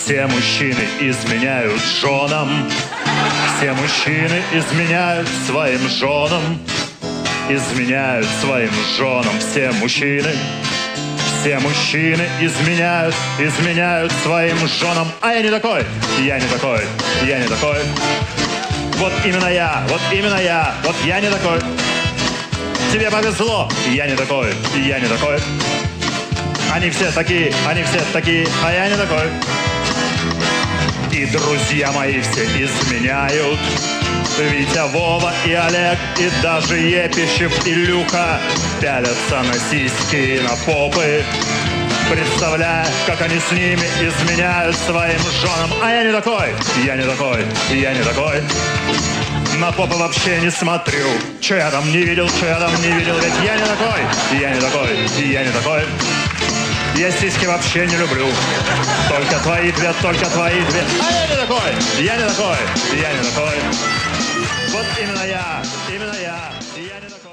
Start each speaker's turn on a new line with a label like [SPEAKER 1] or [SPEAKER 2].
[SPEAKER 1] Все мужчины изменяют женам. Все мужчины изменяют своим женам. Изменяют своим женам все мужчины. Все мужчины изменяют своим женам. А я не такой, я не такой, я не такой. Вот именно я, вот я не такой. Тебе повезло, я не такой, я не такой. Они все такие, а я не такой. И друзья мои все изменяют. Витя, Вова и Олег, и даже Епищев и Люха пялятся на сиськи и на попы, представляя, как они с ними изменяют своим женам. А я не такой, я не такой, я не такой. На попы вообще не смотрю. Че я там не видел, ведь я не такой, я не такой, я не такой. Я сиськи вообще не люблю. Только твои две. А я не такой, я не такой, я не такой. Вот именно я, я не такой.